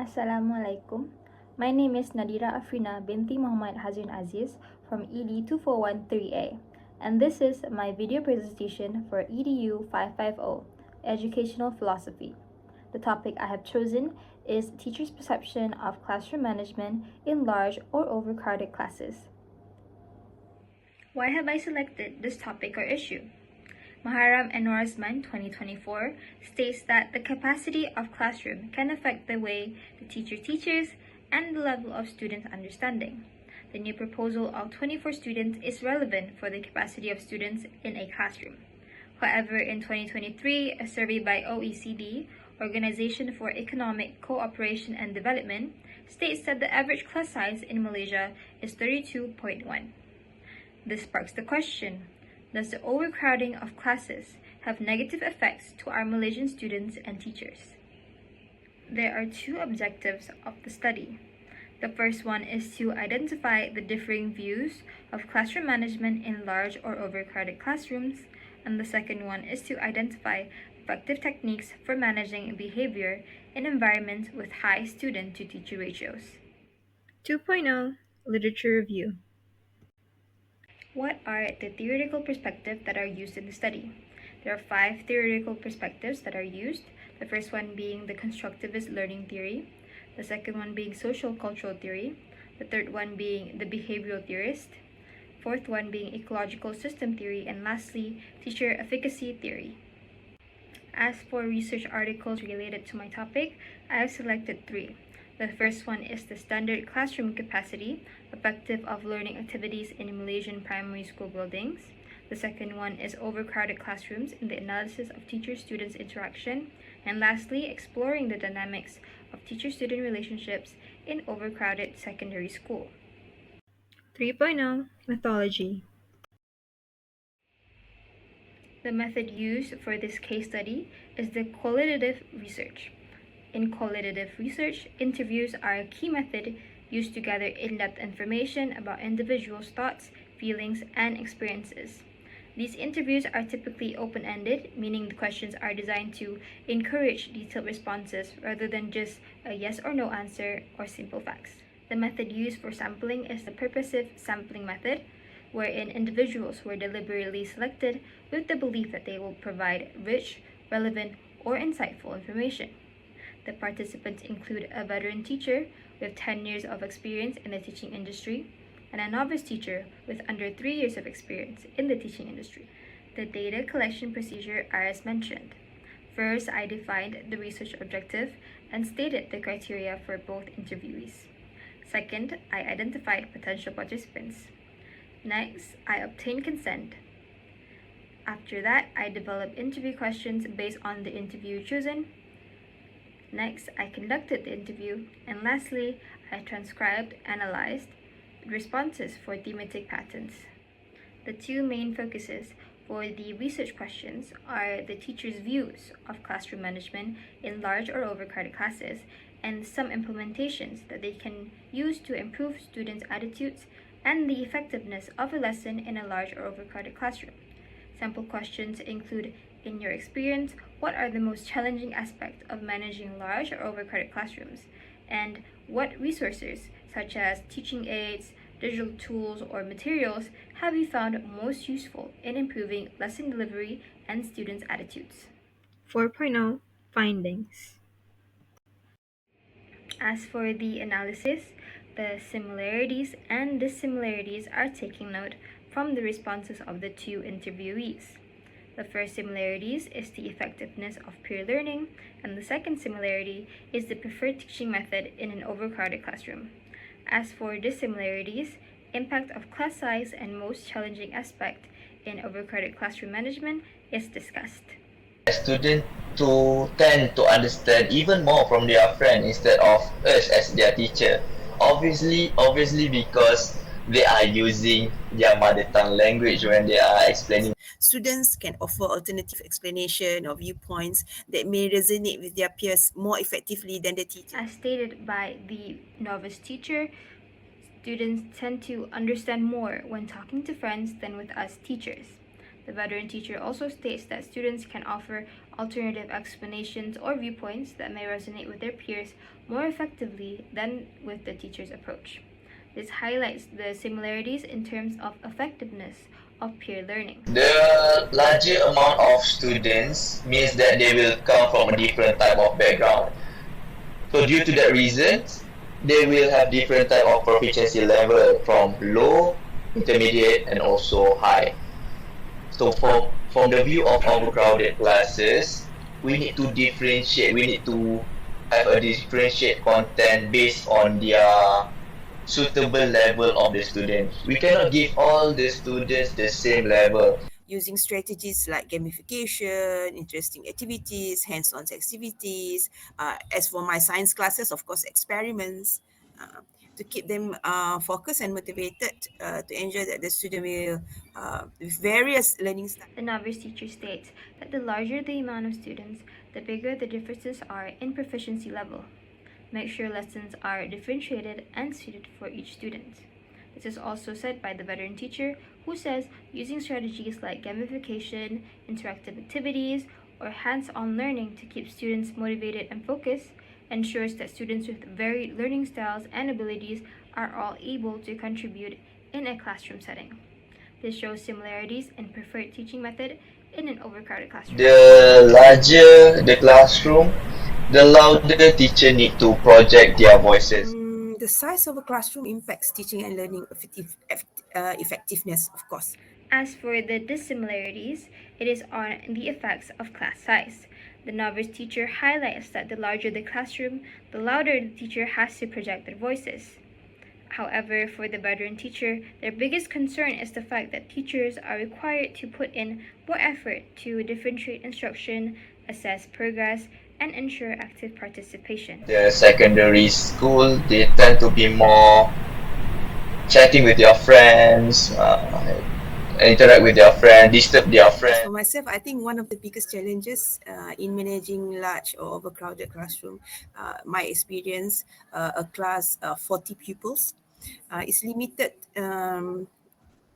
Assalamualaikum. My name is Nadira Afrina binti Muhammad Hazrein Aziz from ED250 and this is my video presentation for EDU550, Educational Philosophy. The topic I have chosen is teachers' perception of classroom management in large or overcrowded classes. Why have I selected this topic or issue? M.HAZREEN and M.HAZREEN 2024 states that the capacity of classroom can affect the way the teacher teaches and the level of student understanding. The new proposal of 24 students is relevant for the capacity of students in a classroom. However, in 2023, a survey by OECD, Organization for Economic Cooperation and Development, states that the average class size in Malaysia is 32.1. This sparks the question, does the overcrowding of classes have negative effects to our Malaysian students and teachers? There are two objectives of the study. The first one is to identify the differing views of classroom management in large or overcrowded classrooms, and the second one is to identify effective techniques for managing behavior in environments with high student-to-teacher ratios. 2.0 Literature Review. What are the theoretical perspectives that are used in the study? There are 5 theoretical perspectives that are used. The first one being the constructivist learning theory, the second one being social cultural theory, the third one being the behavioral theorist, fourth one being ecological system theory, and lastly, teacher efficacy theory. As for research articles related to my topic, I have selected 3. The first one is the standard classroom capacity, effective of learning activities in Malaysian primary school buildings. The second one is overcrowded classrooms in the analysis of teacher-students interaction. And lastly, exploring the dynamics of teacher-student relationships in overcrowded secondary school. 3.0 Methodology. The method used for this case study is the qualitative research. In qualitative research, interviews are a key method used to gather in-depth information about individuals' thoughts, feelings, and experiences. These interviews are typically open-ended, meaning the questions are designed to encourage detailed responses rather than just a yes or no answer or simple facts. The method used for sampling is the purposive sampling method, wherein individuals were deliberately selected with the belief that they will provide rich, relevant, or insightful information. The participants include a veteran teacher with 10 years of experience in the teaching industry and a novice teacher with under 3 years of experience in the teaching industry. The data collection procedure are as mentioned. First, I defined the research objective and stated the criteria for both interviewees. Second, I identified potential participants. Next, I obtained consent. After that, I developed interview questions based on the interview chosen. Next, I conducted the interview, and lastly, I transcribed, analyzed responses for thematic patterns. The two main focuses for the research questions are the teacher's views of classroom management in large or overcrowded classes and some implementations that they can use to improve students' attitudes and the effectiveness of a lesson in a large or overcrowded classroom. Sample questions include, in your experience, what are the most challenging aspects of managing large or overcrowded classrooms? And what resources, such as teaching aids, digital tools, or materials, have you found most useful in improving lesson delivery and students' attitudes? 4.0 Findings. As for the analysis, the similarities and dissimilarities are taken note from the responses of the two interviewees. The first similarities is the effectiveness of peer learning, and the second similarity is the preferred teaching method in an overcrowded classroom. As for dissimilarities, impact of class size and most challenging aspect in overcrowded classroom management is discussed. Students to tend to understand even more from their friend instead of us as their teacher. Obviously because they are using their mother tongue language when they are explaining. Students can offer alternative explanation or viewpoints that may resonate with their peers more effectively than the teacher. As stated by the novice teacher, students tend to understand more when talking to friends than with us teachers. The veteran teacher also states that students can offer alternative explanations or viewpoints that may resonate with their peers more effectively than with the teacher's approach. This highlights the similarities in terms of effectiveness of peer learning. The larger amount of students means that they will come from a different type of background. So due to that reason, they will have different type of proficiency level from low, intermediate, and also high. So from the view of overcrowded classes, we need to differentiate. We need to have a differentiate content based on their suitable level of the student. We cannot give all the students the same level. Using strategies like gamification, interesting activities, hands-on activities. As for my science classes, of course, experiments to keep them focused and motivated to ensure that the student will, with various learning styles. The novice teacher states that the larger the amount of students, the bigger the differences are in proficiency level. Make sure lessons are differentiated and suited for each student. This is also said by the veteran teacher, who says using strategies like gamification, interactive activities, or hands-on learning to keep students motivated and focused ensures that students with varied learning styles and abilities are all able to contribute in a classroom setting. This shows similarities in preferred teaching method in an overcrowded classroom. The larger the classroom, the louder teacher need to project their voices. The size of a classroom impacts teaching and learning effectiveness, of course. As for the dissimilarities, it is on the effects of class size. The novice teacher highlights that the larger the classroom, the louder the teacher has to project their voices. However, for the veteran teacher, their biggest concern is the fact that teachers are required to put in more effort to differentiate instruction, assess progress, and ensure active participation. The secondary school, they tend to be more chatting with their friends, interact with their friends, disturb their friends. For myself, I think one of the biggest challenges in managing large or overcrowded classroom, my experience, a class 40 pupils, is limited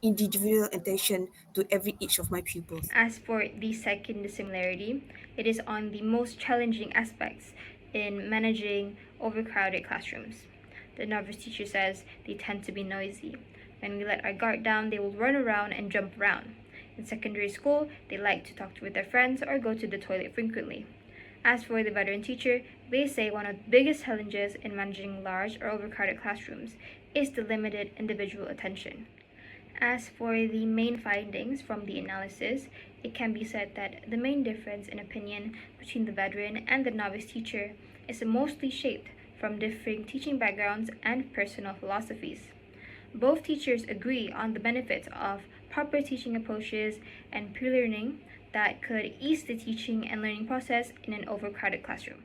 individual attention to each of my pupils. As for the second dissimilarity, it is on the most challenging aspects in managing overcrowded classrooms. The novice teacher says they tend to be noisy. When we let our guard down, they will run around and jump around. In secondary school, they like to talk with their friends or go to the toilet frequently. As for the veteran teacher, they say one of the biggest challenges in managing large or overcrowded classrooms is the limited individual attention. As for the main findings from the analysis, it can be said that the main difference in opinion between the veteran and the novice teacher is mostly shaped from differing teaching backgrounds and personal philosophies. Both teachers agree on the benefits of proper teaching approaches and peer learning that could ease the teaching and learning process in an overcrowded classroom.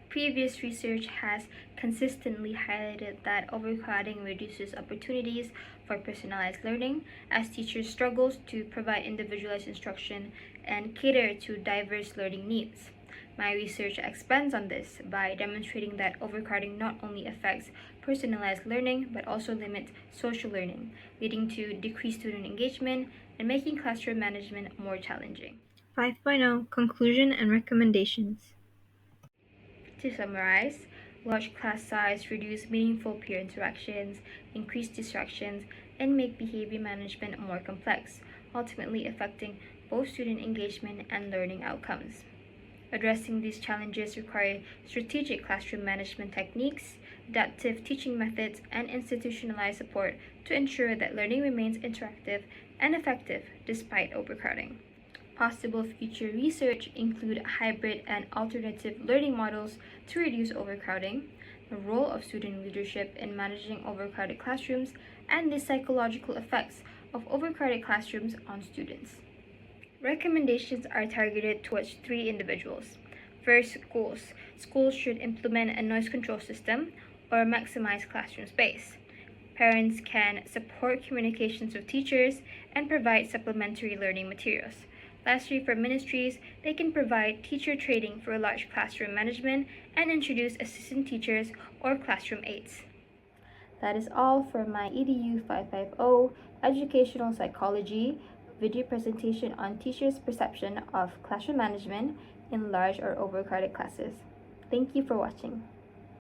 Previous research has consistently highlighted that overcrowding reduces opportunities for personalized learning as teachers struggle to provide individualized instruction and cater to diverse learning needs. My research expands on this by demonstrating that overcrowding not only affects personalized learning but also limits social learning, leading to decreased student engagement and making classroom management more challenging. 5.0 Conclusion and Recommendations. To summarize, large class size reduce meaningful peer interactions, increase distractions, and make behavior management more complex, ultimately affecting both student engagement and learning outcomes. Addressing these challenges require strategic classroom management techniques, adaptive teaching methods, and institutionalized support to ensure that learning remains interactive and effective despite overcrowding. Possible future research include hybrid and alternative learning models to reduce overcrowding, the role of student leadership in managing overcrowded classrooms, and the psychological effects of overcrowded classrooms on students. Recommendations are targeted towards 3 individuals. First, schools. Schools should implement a noise control system or maximize classroom space. Parents can support communications with teachers and provide supplementary learning materials. Lastly, for ministries, they can provide teacher training for large classroom management and introduce assistant teachers or classroom aides. That is all for my EDU550 Educational Psychology video presentation on teachers' perception of classroom management in large or overcrowded classes. Thank you for watching.